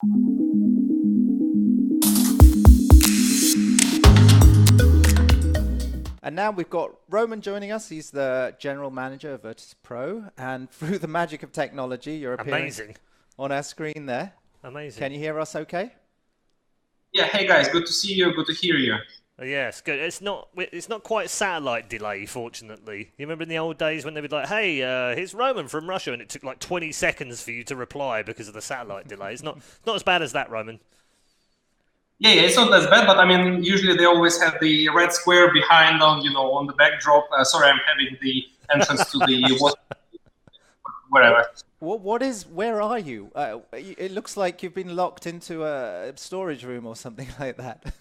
And now we've got Roman joining us. He's the general manager of Virtus.pro, and through the magic of technology, you're appearing on our screen there. Amazing. Can you hear us okay? Yeah, hey guys, good to see you, good to hear you. Yes, good. It's not quite satellite delay, fortunately. You remember in the old days when they would like, hey, here's Roman from Russia, and it took like 20 seconds for you to reply because of the satellite delay. It's not as bad as that, Roman. Yeah, it's not as bad, but I mean, usually they always have the red square behind on the backdrop. Sorry, I'm having the entrance to the wherever. Where are you? It looks like you've been locked into a storage room or something like that.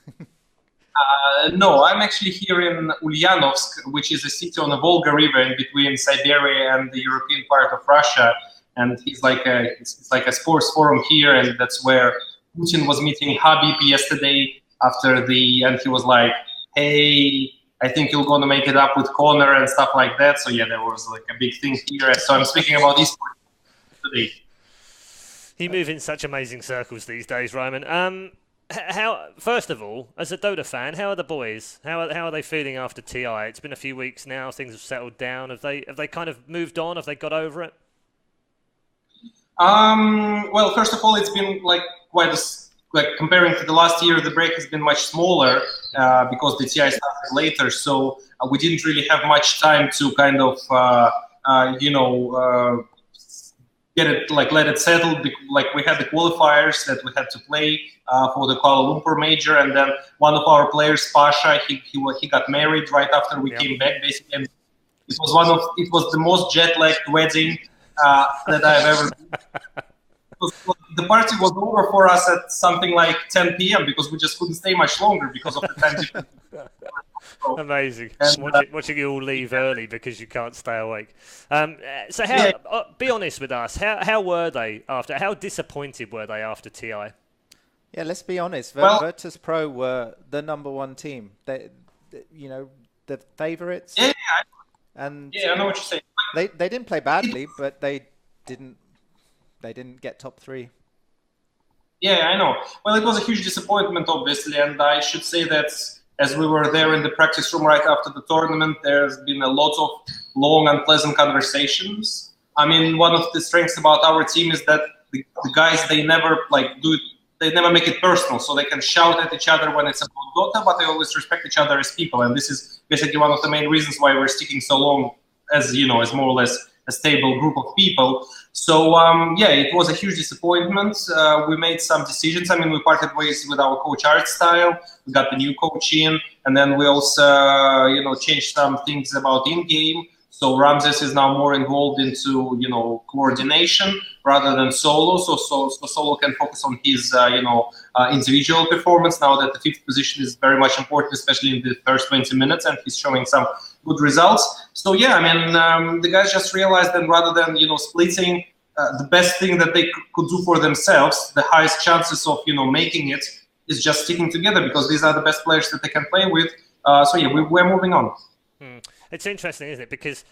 No, I'm actually here in Ulyanovsk, which is a city on the Volga River in between Siberia and the European part of Russia. And it's like a sports forum here, and that's where Putin was meeting Habib yesterday and he was like, hey, I think you're going to make it up with Connor and stuff like that. So yeah, there was like a big thing here. So I'm speaking about this today. You move in such amazing circles these days, Roman. First of all, as a Dota fan, how are the boys? How are they feeling after TI? It's been a few weeks now. Things have settled down. Have they kind of moved on? Have they got over it? Well, first of all, it's been like comparing to the last year, the break has been much smaller because the TI started later. So we didn't really have much time to kind of let it settle. Like we had the qualifiers that we had to play for the Kuala Lumpur major, and then one of our players, Pasha, he got married right after we came back. Basically, and it was the most jet-lagged wedding that I've ever been. The party was over for us at something like 10 p.m. because we just couldn't stay much longer because of the time difference. Amazing. Watching you all leave early because you can't stay awake. Be honest with us. How were they after? How disappointed were they after TI? Yeah, let's be honest. Virtus.pro were the number one team. They the favourites. Yeah, I know what you're saying. They didn't play badly, but they didn't get top 3. Yeah, I know. Well, it was a huge disappointment, obviously, and I should say that as we were there in the practice room right after the tournament, there's been a lot of long, unpleasant conversations. I mean, one of the strengths about our team is that the guys, they never they never make it personal, so they can shout at each other when it's about Dota, but they always respect each other as people, and this is basically one of the main reasons why we're sticking so long as more or less a stable group of people. So it was a huge disappointment. We made some decisions. I mean, we parted ways with our coach art style. We got the new coach in, and then we also changed some things about in-game. So Ramses is now more involved into coordination rather than solo. So solo can focus on his individual performance now that the 5th position is very much important, especially in the first 20 minutes, and he's showing some good results. So yeah, I mean, the guys just realized that rather than splitting, the best thing that they could do for themselves, the highest chances of making it, is just sticking together because these are the best players that they can play with. We're moving on. It's interesting, isn't it? Because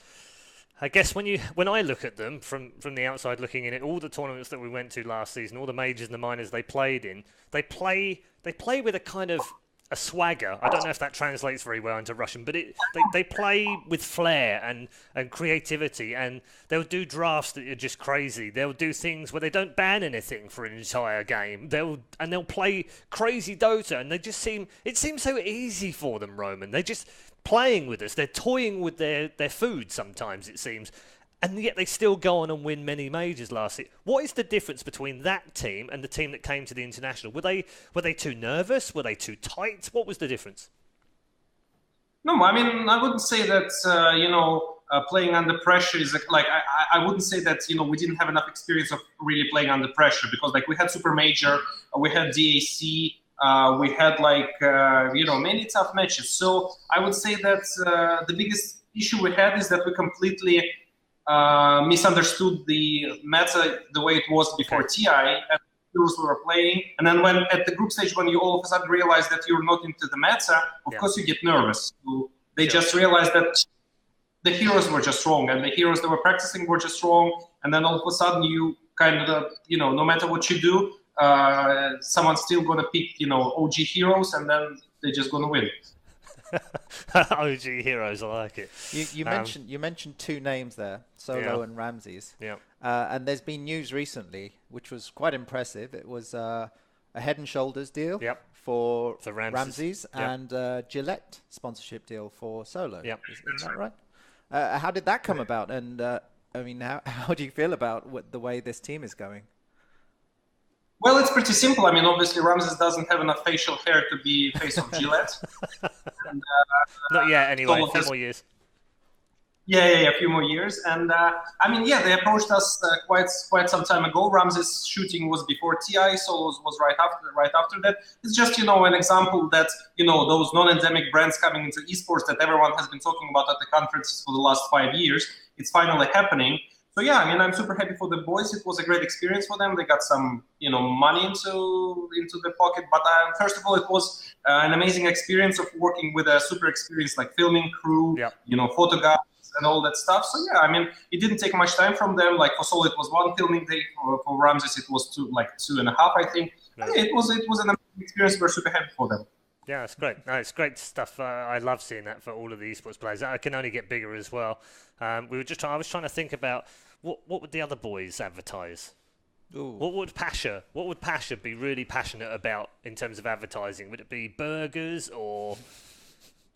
I guess when I look at them from the outside looking in, at all the tournaments that we went to last season, all the majors and the minors they played in, they play with a kind of a swagger. I don't know if that translates very well into Russian, but they play with flair and creativity, and they'll do drafts that are just crazy. They'll do things where they don't ban anything for an entire game. They'll play crazy Dota, and it seems so easy for them, Roman. They're just playing with us. They're toying with their food sometimes, it seems. And yet they still go on and win many majors last year. What is the difference between that team and the team that came to the international? Were they too nervous? Were they too tight? What was the difference? No, I mean, I wouldn't say that, playing under pressure is I wouldn't say that, we didn't have enough experience of really playing under pressure because we had Super Major, we had DAC, we had many tough matches. So I would say that the biggest issue we had is that we completely misunderstood the meta the way it was before TI and the heroes we were playing. And then when at the group stage, when you all of a sudden realize that you're not into the meta, of course you get nervous. So they just realized that the heroes were just wrong and the heroes that were practicing were just wrong. And then all of a sudden you kind of, no matter what you do, someone's still gonna pick, OG heroes, and then they're just gonna win. OG heroes, I like it. You mentioned two names there, Solo and Ramses. Yeah. And there's been news recently, which was quite impressive. It was a Head and Shoulders deal for Ramses and Gillette sponsorship deal for Solo. Yep. Isn't that right? How did that come about? And how do you feel about the way this team is going? Well, it's pretty simple. I mean, obviously, Ramses doesn't have enough facial hair to be face of Gillette. And, not yet, anyway. A few more years. Yeah, a few more years. And they approached us quite some time ago. Ramses' shooting was before TI, Solos was right after that. It's just, an example that, those non-endemic brands coming into esports that everyone has been talking about at the conferences for the last 5 years, it's finally happening. So yeah, I'm super happy for the boys. It was a great experience for them. They got some, money into their pocket. But first of all, it was an amazing experience of working with a super experienced filming crew, photographers and all that stuff. So yeah, it didn't take much time from them. Like for Solo, it was one filming day. For Ramses, it was 2.5, I think. Yeah. It was an amazing experience. We're super happy for them. Yeah, it's great. No, it's great stuff. I love seeing that for all of the esports players. It can only get bigger as well. I was trying to think about what would the other boys advertise. Ooh. What would Pasha be really passionate about in terms of advertising? Would it be burgers or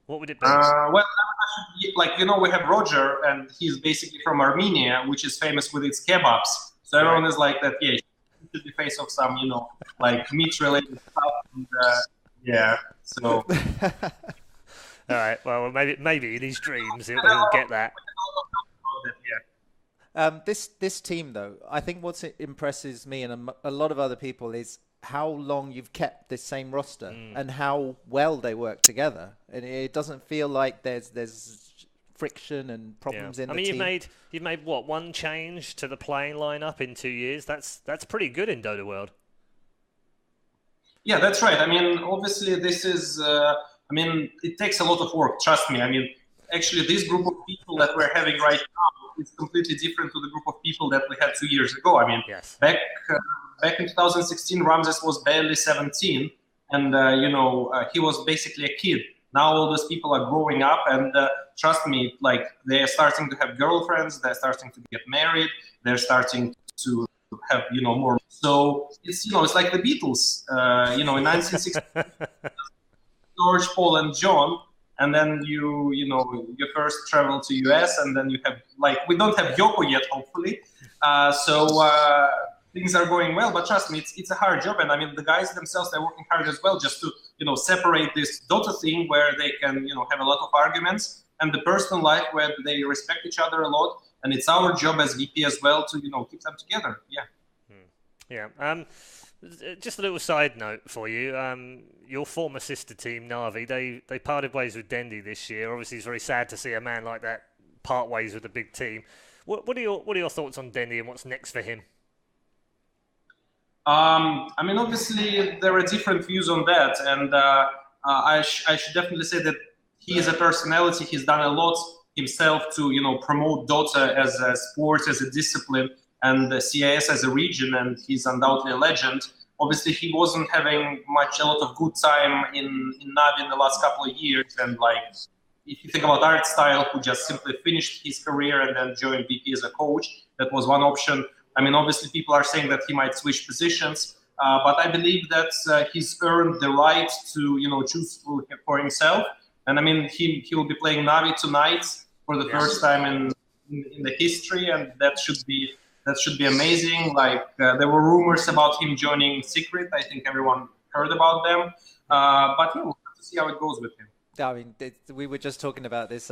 what would it be? We have Roger, and he's basically from Armenia, which is famous with its kebabs. So everyone is like that. Yeah, he should be face of some, meat-related stuff. And, So. All right. Well, maybe in his dreams he'll get that. This team, though, I think what impresses me and a lot of other people is how long you've kept this same roster and how well they work together. And it doesn't feel like there's friction and problems in the team. You've made what, one change to the playing lineup in 2 years? That's pretty good in Dota World. Yeah, that's right. Obviously, this is. It takes a lot of work. Trust me. Actually, this group of people that we're having right now is completely different to the group of people that we had 2 years ago. Yes. Back in 2016, Ramses was barely 17, and he was basically a kid. Now all those people are growing up, and trust me, they're starting to have girlfriends, they're starting to get married, they're starting to have more. So it's like the Beatles. In 1960, George, Paul, and John. And then you first travel to US, and then you have we don't have Yoko yet, hopefully. Things are going well, but trust me, it's a hard job, and the guys themselves, they're working hard as well, just to separate this Dota thing where they can have a lot of arguments, and the personal life where they respect each other a lot, and it's our job as VP as well to keep them together. Yeah. Just a little side note for you. Your former sister team, Na'Vi, they parted ways with Dendi this year. Obviously, it's very sad to see a man like that part ways with a big team. What are your thoughts on Dendi and what's next for him? Obviously, there are different views on that, and I should definitely say that he is a personality. He's done a lot himself to promote Dota as a sport, as a discipline, and the CIS as a region, and he's undoubtedly a legend. Obviously, he wasn't having a lot of good time in Na'Vi in the last couple of years, and if you think about Art Style, who just simply finished his career and then joined VP as a coach, that was one option. Obviously, people are saying that he might switch positions, but I believe that he's earned the right to choose for himself. And he will be playing Na'Vi tonight for the first time in the history, and that should be amazing. There were rumors about him joining Secret. I think everyone heard about them, but we'll have to see how it goes with him. We were just talking about this.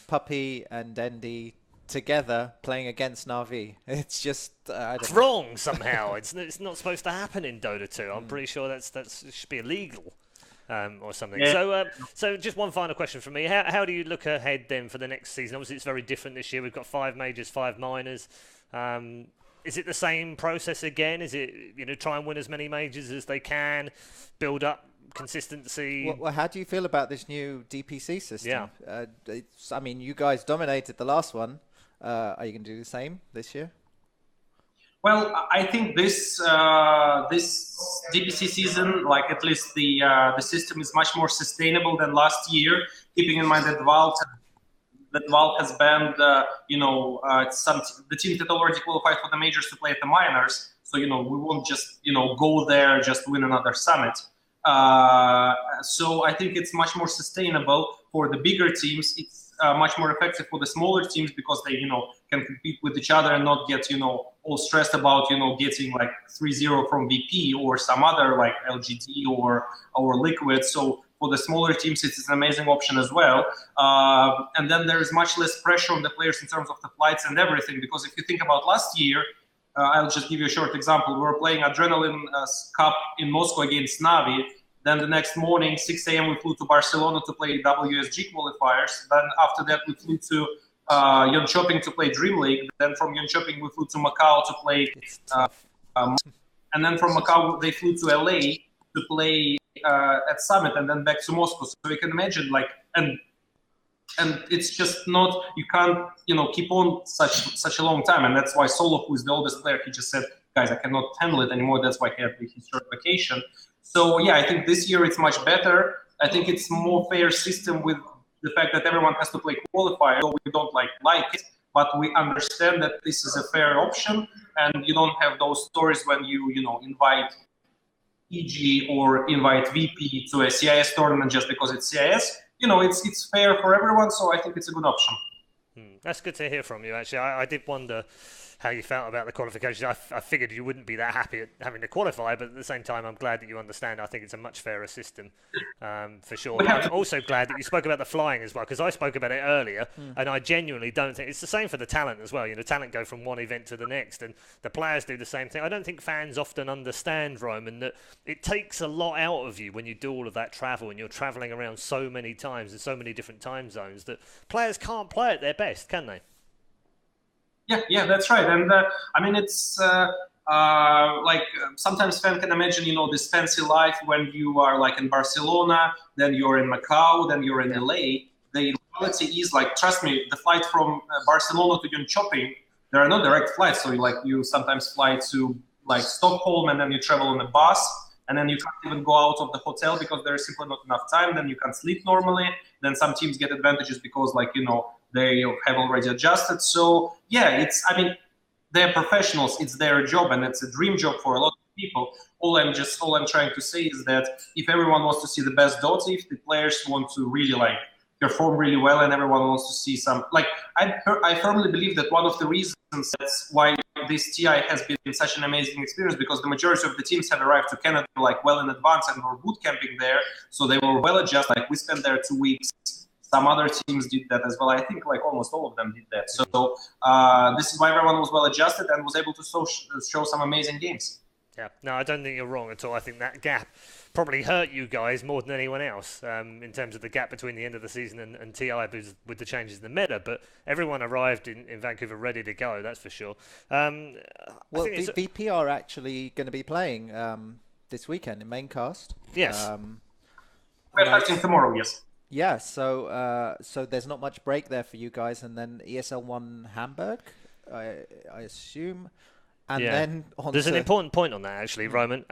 Puppy and Dendi together playing against Na'Vi. It's just it's wrong somehow. It's not supposed to happen in Dota 2. I'm pretty sure that should be illegal or something. Yeah. So just one final question from me. How do you look ahead then for the next season? Obviously, it's very different this year. We've got 5 majors, 5 minors. Is it the same process again? Is it try and win as many majors as they can, build up consistency? Well, how do you feel about this new DPC system? You guys dominated the last one. Are you going to do the same this year? Well, I think this DPC season, like at least the system is much more sustainable than last year. Keeping in mind that Valve has banned, the teams that already qualified for the majors to play at the minors. So we won't just go there just to win another summit. So I think it's much more sustainable for the bigger teams. It's much more effective for the smaller teams because they can compete with each other and not get all stressed about getting like 3-0 from VP or some other like LGD or Liquid. So for the smaller teams, it's an amazing option as well. And then there is much less pressure on the players in terms of the flights and everything. Because if you think about last year, I'll just give you a short example. We were playing Adrenaline Cup in Moscow against Navi. Then the next morning, 6 a.m., we flew to Barcelona to play WSG qualifiers. Then after that, we flew to Jönköping to play Dream League. Then from Jönköping, we flew to Macau to play. And then from Macau, they flew to LA to play at Summit, and then back to Moscow. So you can imagine, like, and it's just not, you can't, keep on such a long time. And that's why Solo, who is the oldest player, he just said, guys, I cannot handle it anymore. That's why he had his short vacation. So yeah, I think this year it's much better. I think it's more fair system with the fact that everyone has to play qualifier. So we don't like it, but we understand that this is a fair option, and you don't have those stories when you invite EG or invite VP to a CIS tournament just because it's CIS. It's fair for everyone, so I think it's a good option. That's good to hear from you, actually. I did wonder how you felt about the qualification. I figured you wouldn't be that happy at having to qualify, but at the same time, I'm glad that you understand. I think it's a much fairer system, for sure. I'm also glad that you spoke about the flying as well, because I spoke about it earlier, and I genuinely don't think... It's the same for the talent as well. Talent go from one event to the next, and the players do the same thing. I don't think fans often understand, Roman, that it takes a lot out of you when you do all of that travel, and you're traveling around so many times in so many different time zones, that players can't play at their best, can they? Yeah, that's right. And it's sometimes fans can imagine, this fancy life when you are like in Barcelona, then you're in Macau, then you're in LA. The reality is, like, trust me, the flight from Barcelona to Jönköping, there are no direct flights. So you sometimes fly to like Stockholm, and then you travel on a bus, and then you can't even go out of the hotel because there is simply not enough time. Then you can't sleep normally. Then some teams get advantages because they have already adjusted. So yeah, they're professionals. It's their job, and it's a dream job for a lot of people. All I'm trying to say is that if everyone wants to see the best Dota, if the players want to really perform really well, and everyone wants to see some, I firmly believe that one of the reasons that's why this TI has been such an amazing experience, because the majority of the teams have arrived to Canada well in advance and were boot camping there, so they were well adjusted. We spent there 2 weeks. Some other teams did that as well. I think almost all of them did that. So this is why everyone was well adjusted and was able to show some amazing games. Yeah, no, I don't think you're wrong at all. I think that gap probably hurt you guys more than anyone else in terms of the gap between the end of the season and TI with the changes in the meta. But everyone arrived in Vancouver ready to go, that's for sure. VP are actually going to be playing this weekend in main cast. Yes. We're starting tomorrow, yes. Yeah, so there's not much break there for you guys, and then ESL1 Hamburg, I assume, and then there's an important point on that actually, Roman.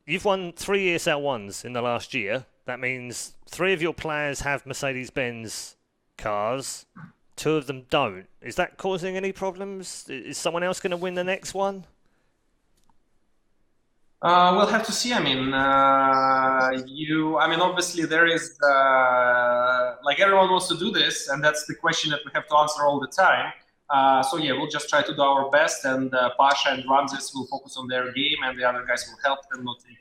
You've won 3 ESL1s in the last year. That means 3 of your players have Mercedes-Benz cars, 2 of them don't. Is that causing any problems? Is someone else going to win the next one? We'll have to see. Obviously there is, everyone wants to do this, and that's the question that we have to answer all the time. We'll just try to do our best, and Pasha and Ramses will focus on their game, and the other guys will help them, not taking,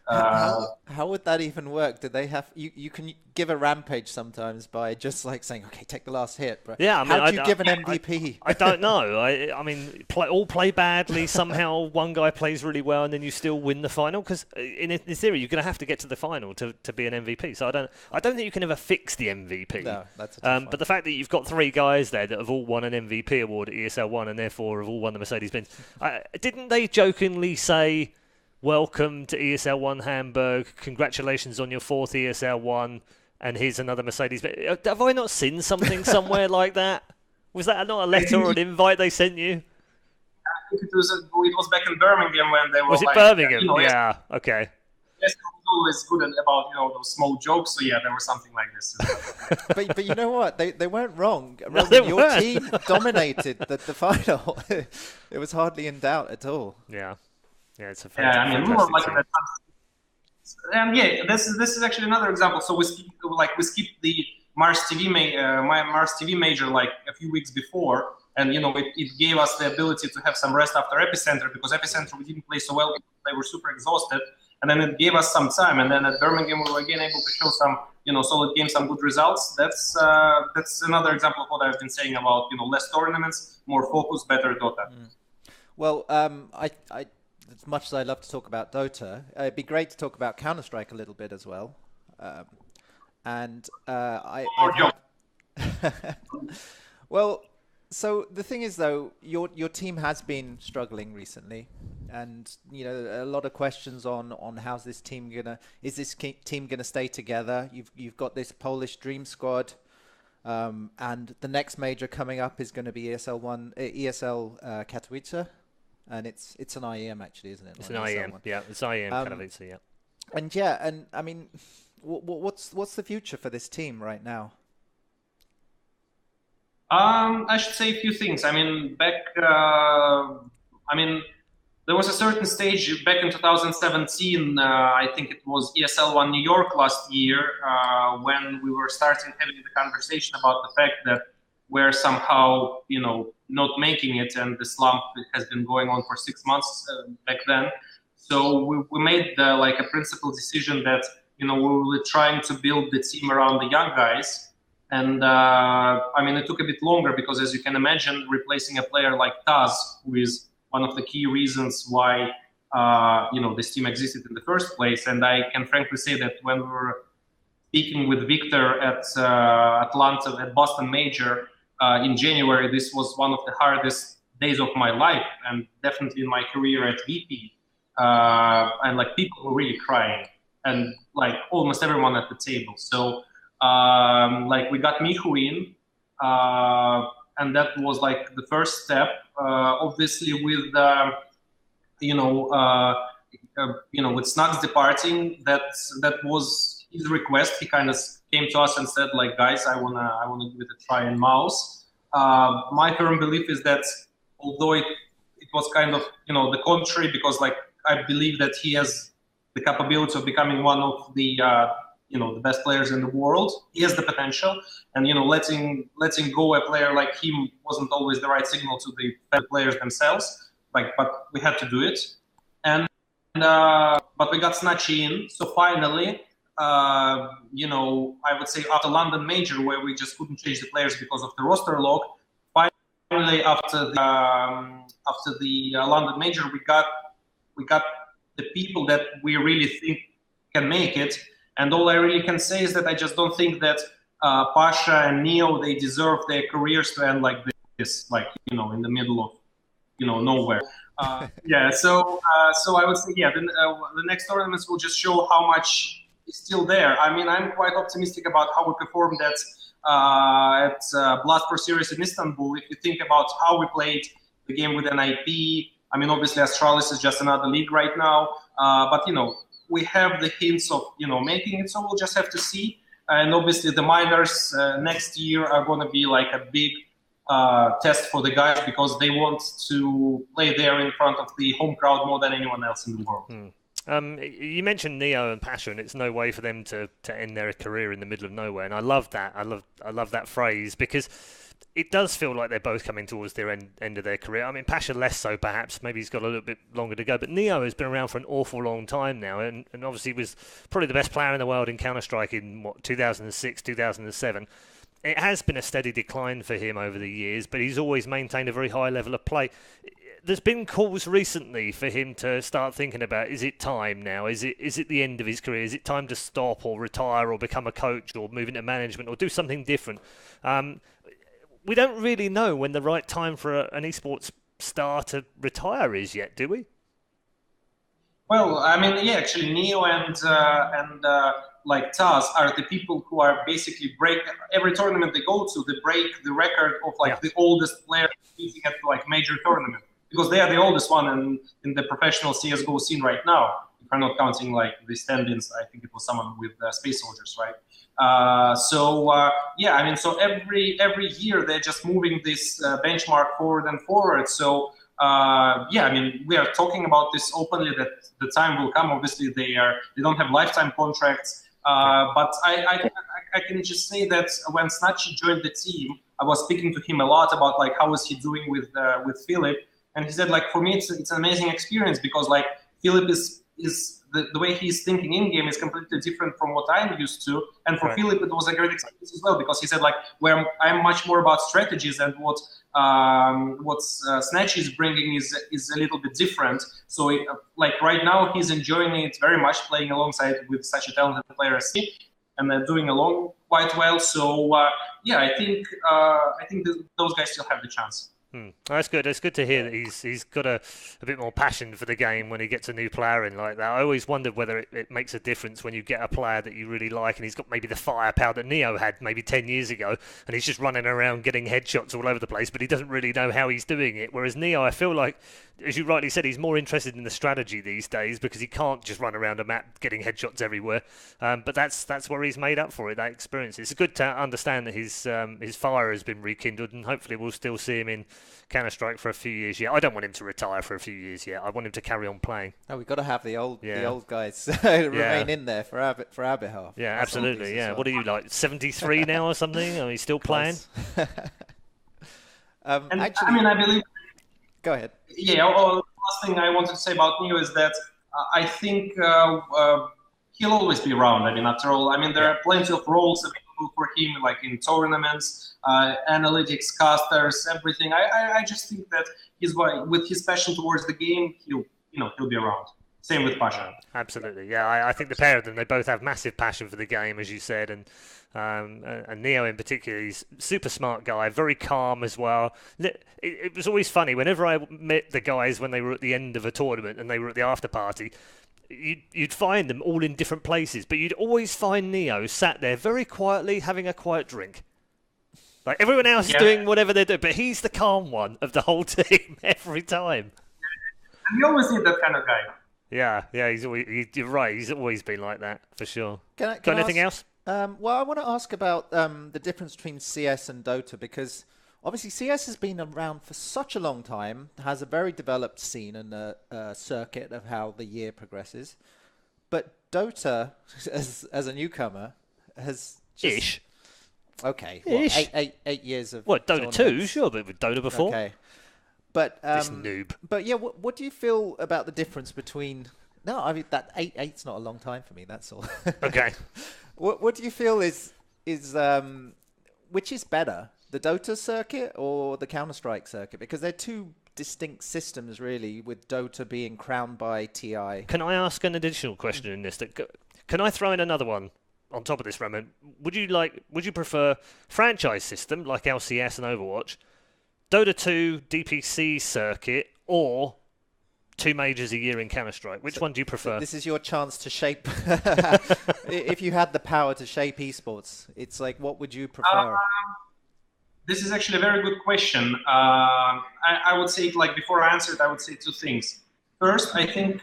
How would that even work? Do they have you can give a rampage sometimes by just saying, okay, take the last hit, but yeah, how do you give an MVP? I don't know. All play badly. Somehow one guy plays really well, and then you still win the final, because in theory you're going to have to get to the final to be an MVP. So I don't think you can ever fix the MVP. No, that's a tough one. But the fact that you've got 3 guys there that have all won an MVP award at ESL1 and therefore have all won the Mercedes-Benz. Didn't they jokingly say, welcome to ESL1 Hamburg, congratulations on your 4th ESL1, and here's another Mercedes. Have I not seen something somewhere like that? Was that not a letter or an invite they sent you? think it was back in Birmingham when they were. Was it Birmingham? Yeah. Okay. Yes, was always good about those small jokes. So yeah, there was something like this. but you know what? They weren't wrong. No, they your weren't. team dominated the final. It was hardly in doubt at all. Yeah, it's a yeah. I mean, we were like team. that. And yeah, this is actually another example. So we skipped the Mars TV Mars TV major like a few weeks before, and it gave us the ability to have some rest after Epicenter, because Epicenter we didn't play so well because they were super exhausted. And then it gave us some time, and then at Birmingham we were again able to show some, solid games, some good results. That's another example of what I've been saying about, less tournaments, more focus, better Dota. Well, as much as I love to talk about Dota, it'd be great to talk about Counter-Strike a little bit as well. Well, so the thing is, though, your team has been struggling recently, and a lot of questions on how's this team team gonna stay together. You've got this Polish Dream Squad, and the next major coming up is going to be ESL Katowice, and it's an IEM actually, isn't it? It's an IEM, yeah. It's IEM Katowice, yeah. And I mean, what's the future for this team right now? I should say a few things. I mean, there was a certain stage back in 2017, I think it was ESL 1 New York last year, when we were starting having the conversation about the fact that we're somehow, not making it, and the slump has been going on for 6 months back then. So we made a principled decision that, we were trying to build the team around the young guys. And it took a bit longer because, as you can imagine, replacing a player like Taz, who is one of the key reasons why this team existed in the first place. And I can frankly say that when we were speaking with Victor at Atlanta at Boston Major in January, this was one of the hardest days of my life, and definitely in my career at VP. And people were really crying, and almost everyone at the table. So. We got Michu in, and that was the first step. Obviously, with with Snugs departing, that was his request. He kind of came to us and said, guys, I wanna give it a try in Mouse. My firm belief is that although it was kind of the contrary, because I believe that he has the capability of becoming one of the the best players in the world. He has the potential, and letting go a player like him wasn't always the right signal to the players themselves. But we had to do it, and but we got Snatchy in. So finally, I would say after London Major, where we just couldn't change the players because of the roster lock. Finally, after the London Major, we got the people that we really think can make it. And all I really can say is that I just don't think that Pasha and Neo, they deserve their careers to end like this, in the middle of, nowhere. So I would say, the next tournaments will just show how much is still there. I mean, I'm quite optimistic about how we performed at Blast Pro Series in Istanbul. If you think about how we played the game with NIP, I mean, obviously Astralis is just another league right now, but we have the hints of making it, so we'll just have to see. And obviously the minors next year are going to be a big test for the guys, because they want to play there in front of the home crowd more than anyone else in the world. You mentioned Neo and Pasha, and it's no way for them to end their career in the middle of nowhere, and I love that. I love that phrase, because it does feel like they're both coming towards their end of their career. I mean, Pasha less so, perhaps. Maybe he's got a little bit longer to go. But Neo has been around for an awful long time now, and obviously was probably the best player in the world in Counter-Strike in, 2006, 2007. It has been a steady decline for him over the years, but he's always maintained a very high level of play. There's been calls recently for him to start thinking about, is it time now? Is it the end of his career? Is it time to stop or retire or become a coach or move into management or do something different? We don't really know when the right time for an esports star to retire is yet, do we? Well, I mean, yeah, actually, Neo and Taz are the people who are basically every tournament they go to, they break the record of the oldest player competing at major tournament. because they are the oldest one in the professional CSGO scene right now. If I'm not counting like the stand-ins, I think it was someone with Space Soldiers, right? Yeah, I mean, so every year they're just moving this benchmark forward and forward. So yeah, I mean, we are talking about this openly, that the time will come. Obviously, they don't have lifetime contracts, but I can just say that when Snatchy joined the team, I was speaking to him a lot about like how is he doing with Philip, and he said like for me it's an amazing experience because like Philip is the way he's thinking in game is completely different from what I'm used to, and for Philip it was a great experience as well because he said like where I'm much more about strategies and what Snatchy is bringing is a little bit different. So like right now he's enjoying it very much, playing alongside with such a talented player as he, and they're doing along quite well. So yeah, I think those guys still have the chance. Oh, that's good. It's good to hear that he's got a bit more passion for the game when he gets a new player in like that. I always wondered whether it makes a difference when you get a player that you really like and he's got maybe the firepower that Neo had maybe 10 years ago and he's just running around getting headshots all over the place, but he doesn't really know how he's doing it. Whereas Neo, I feel like, as you rightly said, he's more interested in the strategy these days because he can't just run around a map getting headshots everywhere. But that's where he's made up for it, that experience. It's good to understand that his fire has been rekindled and hopefully we'll still see him in Counter-Strike for a few years yet. I don't want him to retire for a few years yet. I want him to carry on playing. Oh, we've got to have the old guys remain in there for our behalf. Yeah, absolutely. Yeah. Well. What are you like, 73 now or something? Are you still playing? And actually, I mean, I believe. Go ahead. Yeah. Well, the last thing I wanted to say about Neo is that I think he'll always be around. I mean, after all, I mean there are plenty of roles available for him, like in tournaments, analytics, casters, everything. I just think that with his passion towards the game, he'll be around. Same with Pasha. Absolutely, yeah. I think the pair of them, they both have massive passion for the game, as you said, and Neo in particular, he's a super smart guy, very calm as well. It was always funny, whenever I met the guys when they were at the end of a tournament and they were at the after party, you'd find them all in different places, but you'd always find Neo sat there very quietly having a quiet drink. Like everyone else is doing whatever they're doing, but he's the calm one of the whole team every time. And you always need that kind of guy. Yeah, you're right. He's always been like that, for sure. Got anything else? Well, I want to ask about the difference between CS and Dota, because obviously CS has been around for such a long time, has a very developed scene and a circuit of how the year progresses. But Dota, as a newcomer, has just... Ish. Okay. Ish. What, 8 years of... What, Dota 2? Sure, but with Dota before. Okay. But this noob. But yeah, what do you feel about the difference between? No, I mean that 8's not a long time for me. That's all. Okay. What do you feel is which is better, the Dota circuit or the Counter-Strike circuit? Because they're two distinct systems, really, with Dota being crowned by TI. Can I ask an additional question in this? Can I throw in another one on top of this, Roman? Would you prefer franchise system like LCS and Overwatch? Dota 2 DPC circuit or 2 majors a year in Counter-Strike? Which one do you prefer? This is your chance to shape. If you had the power to shape esports, it's like, what would you prefer? This is actually a very good question. I would say, like, before I answer it, I would say 2 things. First, I think,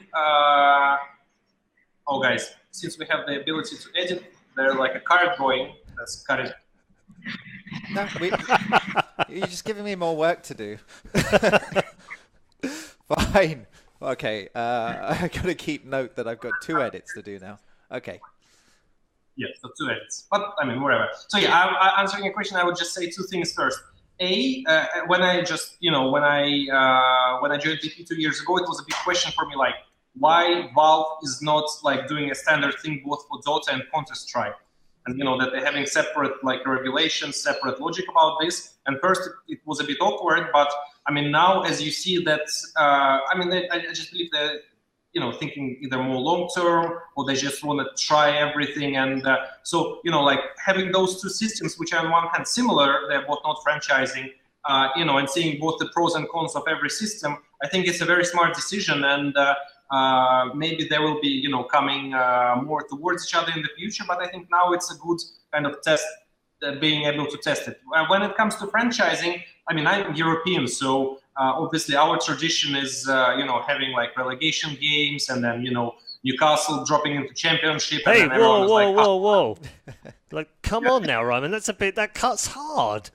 guys, since we have the ability to edit, there's like a card going. Let's cut it. No, you're just giving me more work to do. Fine. Okay. I got to keep note that I've got 2 edits to do now. Okay. Yes, so 2 edits. But I mean, whatever. So yeah, answering your question, I would just say 2 things first. When I joined DP 2 years ago, it was a big question for me, like, why Valve is not like doing a standard thing both for Dota and Counter-Strike. And that they're having separate like regulations, separate logic about this. And first it was a bit awkward, but I mean now as you see that, I just believe that thinking either more long term or they just want to try everything. And so like having those 2 systems, which are on one hand similar, they're both not franchising, and seeing both the pros and cons of every system, I think it's a very smart decision. And maybe they will be, coming more towards each other in the future. But I think now it's a good kind of test, being able to test it. When it comes to franchising, I mean, I'm European, so obviously our tradition is, having like relegation games and then, Newcastle dropping into championship. Hey, and then everyone is like, whoa. Like, come on now, Roman. That cuts hard.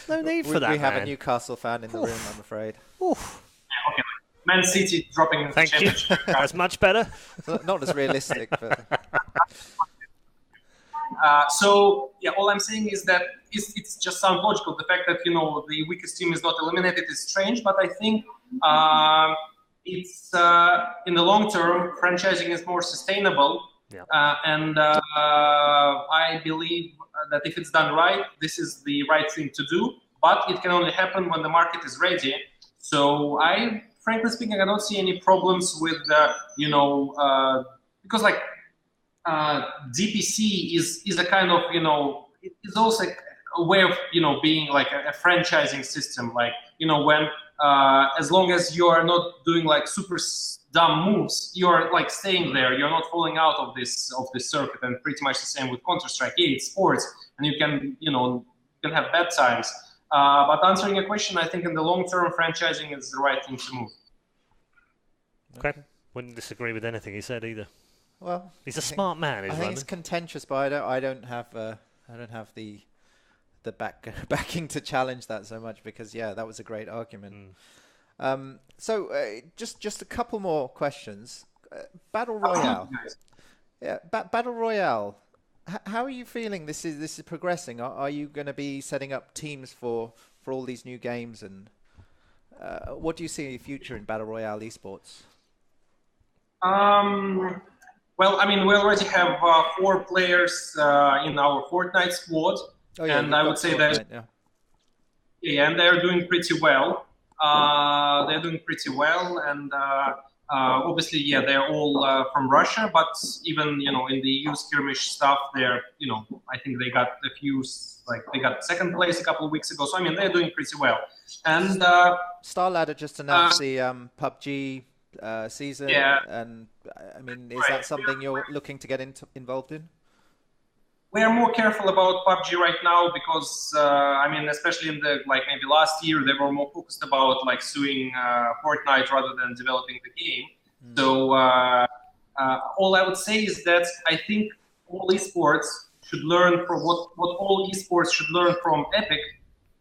No need for that, We have man. a Newcastle fan in the room, I'm afraid. Oof. okay, Man City dropping into Thank you. championship. That's much better. Not as realistic, but All I'm saying is that it's just sounds logical. The fact that the weakest team is not eliminated is strange, but I think it's in the long term, franchising is more sustainable, and I believe that if it's done right, this is the right thing to do. But it can only happen when the market is ready. So frankly speaking, I don't see any problems with because like. DPC is a kind of it's also a way of being like a franchising system, like when as long as you are not doing like super dumb moves, you're like staying there, you're not falling out of this circuit. And pretty much the same with Counter-Strike. Yeah, it's sports and you can have bad times, but answering your question, I think in the long term franchising is the right thing to move. Okay, wouldn't disagree with anything he said either. well, He's a smart man, I think it's contentious, but I don't have the backing to challenge that so much, because that was a great argument. Just a couple more questions. Battle Royale. Battle Royale. How are you feeling? This is progressing. Are you going to be setting up teams for all these new games, and what do you see in the future in Battle Royale esports? Well, I mean, we already have 4 players in our Fortnite squad, and I would say that and they're doing pretty well. And obviously, they're all from Russia, but even in the EU skirmish stuff, they're I think they got a few, they got second place a couple of weeks ago. So I mean, they're doing pretty well. And StarLadder just announced the PUBG season, and I mean, is that something you're looking to get involved in? We are more careful about PUBG right now because I mean, especially in the maybe last year, they were more focused about suing Fortnite rather than developing the game. So all I would say is that I think all esports should learn from what all esports should learn from Epic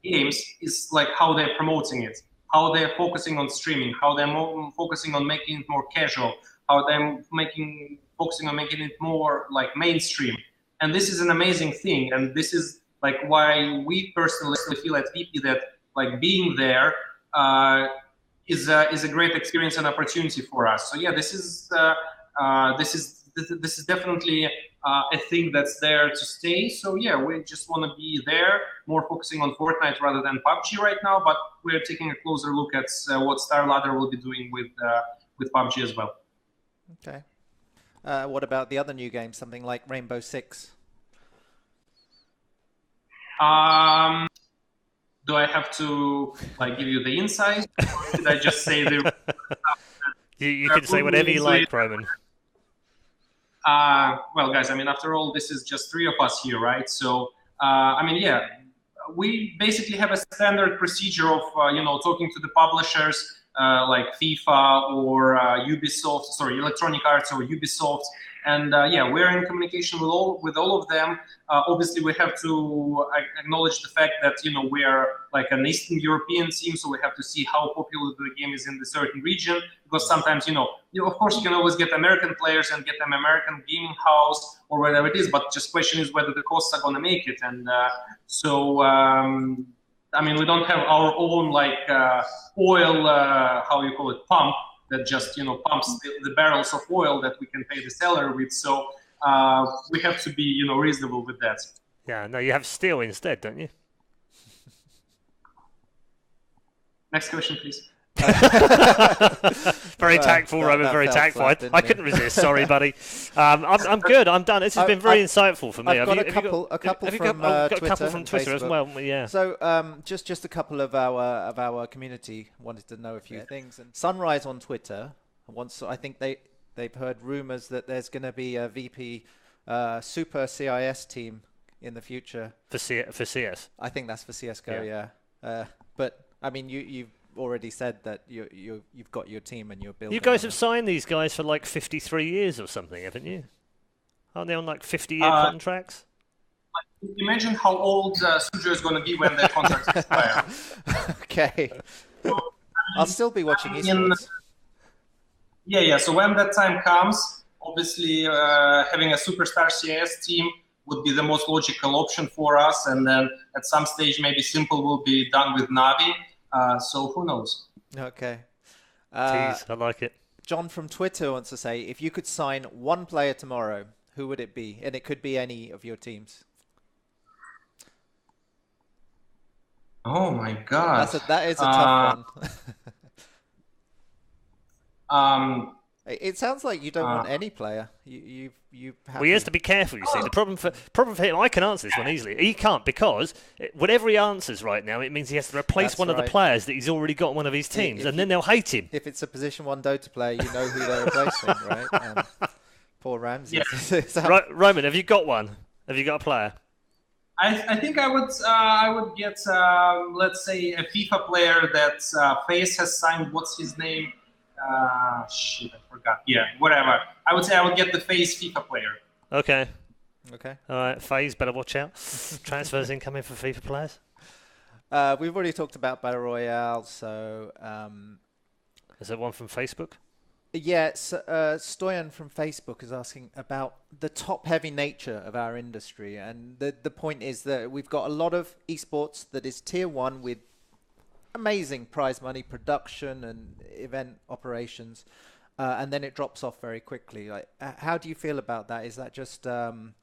Games is how they're promoting it, how they're focusing on streaming, how they're focusing on making it more casual, how they're focusing on making it more mainstream. And this is an amazing thing, and this is why we personally feel at VP that being there is a great experience and opportunity for us. So this is definitely a thing that's there to stay. So we just want to be there, more focusing on Fortnite rather than PUBG right now. But we're taking a closer look at what StarLadder will be doing with PUBG as well. Okay. What about the other new games, something like Rainbow Six? Do I have to give you the insight, or did I just say the? You can say whatever you like, Roman. Well, guys, I mean, after all, this is just 3 of us here, right? So, I mean, we basically have a standard procedure of talking to the publishers like FIFA or Electronic Arts or Ubisoft, and we're in communication with all of them. Obviously, we have to acknowledge the fact that we are an Eastern European team, so we have to see how popular the game is in the certain region. Because sometimes of course you can always get American players and get them American gaming house or whatever it is, but just question is whether the costs are going to make it. And I mean, we don't have our own oil, how you call it, pump that just pumps the barrels of oil that we can pay the seller with. So we have to be reasonable with that. Yeah, no, you have steel instead, don't you? Next question, please. Very tactful, Roman. Very tactful. I couldn't resist. Sorry, buddy. I'm good. I'm done. This has been very insightful for me. I've got a couple from Twitter as well. Yeah. So just a couple of our community wanted to know a few things. And Sunrise on Twitter I think they've heard rumors that there's going to be a VP Super CIS team in the future for CS. I think that's for CS:GO. Yeah. But I mean, already said that you've got your team and you're building. You guys have signed these guys for like 53 years or something, haven't you? Aren't they on like 50-year contracts? Imagine how old Sujo is going to be when their contract expires. Okay. I'll still be watching esports. Yeah. So when that time comes, obviously having a superstar CS team would be the most logical option for us. And then at some stage, maybe Simple will be done with Navi. So who knows? Okay. Tease, I like it. John from Twitter wants to say, if you could sign one player tomorrow, who would it be? And it could be any of your teams. Oh my God. That is a tough one. It sounds like you don't want any player. You have Well, he has to be careful, you see. The problem for him, I can answer this one easily. He can't, because whatever he answers right now, it means he has to replace one of the players that he's already got on one of his teams, and then they'll hate him. If it's a Position 1 Dota player, you know who they're replacing, right? Poor Ramsey. Yeah. Roman, have you got one? Have you got a player? I think I would get let's say a FIFA player that FaZe has signed. What's his name? Shit, I forgot. Yeah, whatever. I would say I would get the FaZe FIFA player. Okay. Okay. All right, FaZe, better watch out. Transfers incoming for FIFA players. We've already talked about Battle Royale, so... Is there one from Facebook? Yes, Stoyan from Facebook is asking about the top-heavy nature of our industry. And the point is that we've got a lot of esports that is tier 1 with amazing prize money, production and event operations, and then it drops off very quickly. Like, how do you feel about that? Is that just the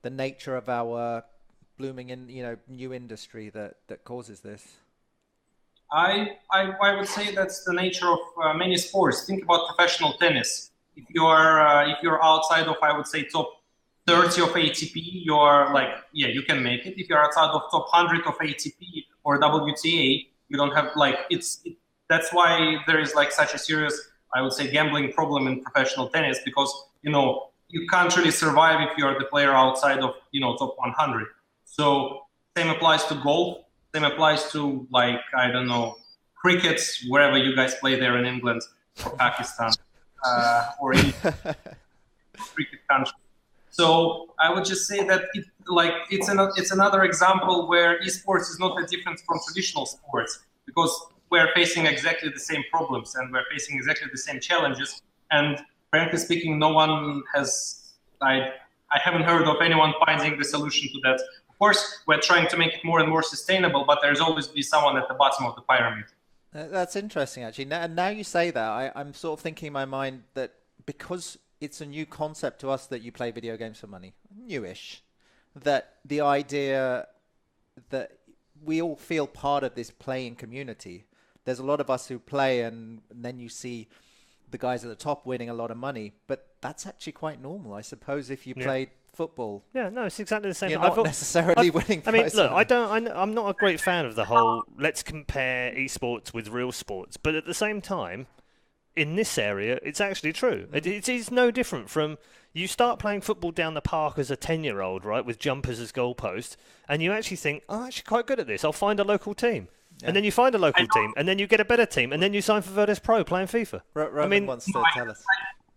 nature of our blooming new industry that causes this? I would say that's the nature of many sports. Think about professional tennis. If you're outside of, I would say, top 30 of ATP, you're like, yeah, you can make it. If you're outside of top 100 of ATP or WTA, you don't have that's why there is like such a serious, I would say, gambling problem in professional tennis, because you can't really survive if you're the player outside of top 100. So same applies to golf. Same applies to, like, I don't know, cricket, wherever you guys play there in England or Pakistan or any cricket country. So I would just say that it's another example where esports is not that different from traditional sports, because we're facing exactly the same problems and we're facing exactly the same challenges. And frankly speaking, no one has, I haven't heard of anyone finding the solution to that. Of course, we're trying to make it more and more sustainable, but there's always be someone at the bottom of the pyramid. That's interesting, actually. Now you say that, I'm sort of thinking in my mind that because it's a new concept to us that you play video games for money, newish, that the idea that we all feel part of this playing community. There's a lot of us who play, and then you see the guys at the top winning a lot of money, but that's actually quite normal, I suppose, if you played football. Yeah, no, it's exactly the same. You're not necessarily winning. I mean, look, I'm not a great fan of the whole let's compare esports with real sports, but at the same time, in this area, it's actually true. It is no different from you start playing football down the park as a 10-year-old, right, with jumpers as goalposts, and you actually think, I'm actually quite good at this. I'll find a local team. Yeah. And then you find a local team, and then you get a better team, and then you sign for Virtus.pro playing FIFA. Roman wants to tell us.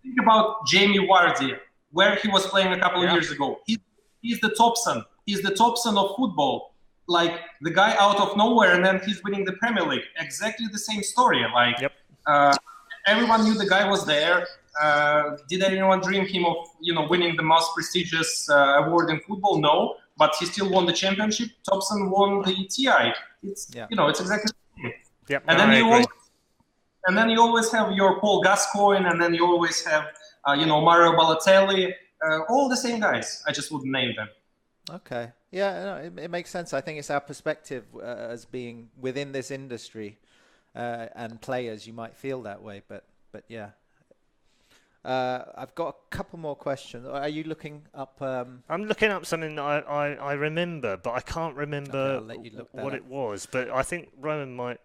Think about Jamie Vardy, where he was playing a couple of years ago. He's the top son. He's the top son of football. Like, the guy out of nowhere, and then he's winning the Premier League. Exactly the same story. Like, everyone knew the guy was there. Did anyone dream him of, winning the most prestigious award in football? No, but he still won the championship. Thompson won the TI. It's it's exactly the same. Yep, and then you always have your Paul Gascoigne, and then you always have Mario Balotelli, all the same guys. I just wouldn't name them. Okay, yeah, no, it makes sense. I think it's our perspective as being within this industry and players. You might feel that way, but yeah. I've got a couple more questions. Are you looking up? I'm looking up something that I remember, but I can't remember I'll let you look that what up. it was. But I think Roman might.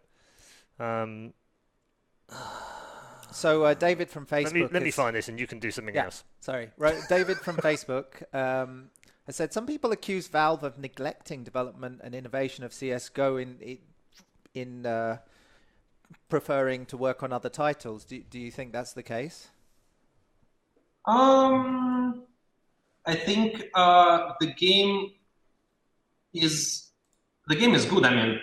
So David from Facebook. Let me find this, and you can do something else. Sorry, David from Facebook has said some people accuse Valve of neglecting development and innovation of CS:GO in preferring to work on other titles. Do you think that's the case? I think the game is good. I mean,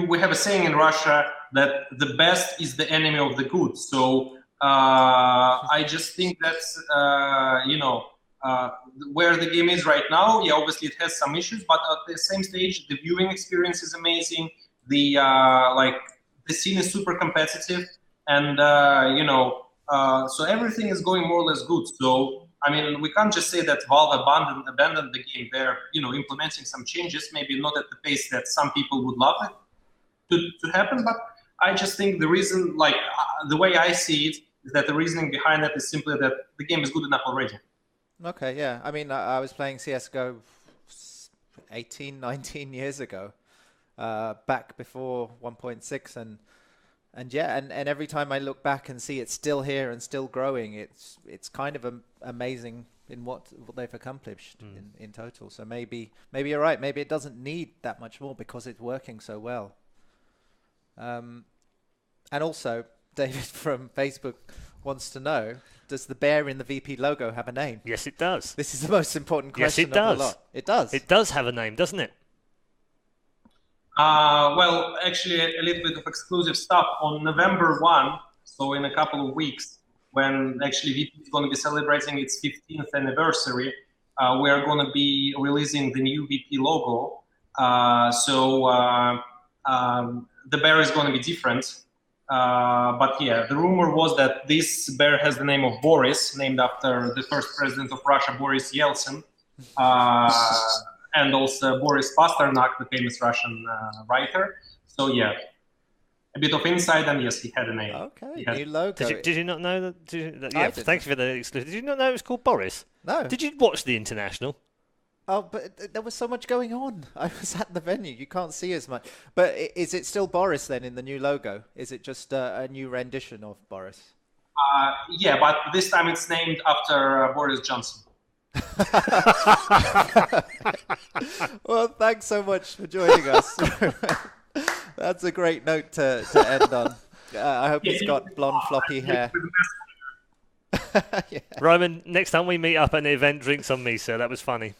we have a saying in Russia that the best is the enemy of the good. So I just think that's where the game is right now. Yeah, obviously it has some issues, but at the same stage, the viewing experience is amazing. The scene is super competitive, and so everything is going more or less good. So I mean, we can't just say that Valve abandoned the game. They're implementing some changes, maybe not at the pace that some people would love it to happen, but I just think the reason, the way I see it, is that the reasoning behind that is simply that the game is good enough already. Okay, yeah. I mean, I was playing CSGO 18, 19 years ago, back before 1.6, and every time I look back and see it's still here and still growing, it's kind of amazing in what they've accomplished in total. So maybe you're right. Maybe it doesn't need that much more because it's working so well. And also, David from Facebook wants to know, does the bear in the VP logo have a name? Yes, it does. This is the most important question of the lot. It does. It does have a name, doesn't it? Well, actually, a little bit of exclusive stuff on November 1, so in a couple of weeks, when actually VP is going to be celebrating its 15th anniversary, we are going to be releasing the new VP logo. The bear is going to be different. But yeah, the rumor was that this bear has the name of Boris, named after the first president of Russia, Boris Yeltsin. And also Boris Pasternak, the famous Russian writer. So yeah, a bit of insight, and yes, he had a name. Okay, new logo. Did you not know that? Thank you for the exclusive. Did you not know it was called Boris? No. Did you watch the International? Oh, but there was so much going on. I was at the venue. You can't see as much. But is it still Boris then in the new logo? Is it just a new rendition of Boris? Yeah, but this time it's named after Boris Johnson. Well, thanks so much for joining us. That's a great note to end on. I hope he's got blonde floppy hair. Yeah. Roman, next time we meet up at an event, drinks on me, sir. That was funny.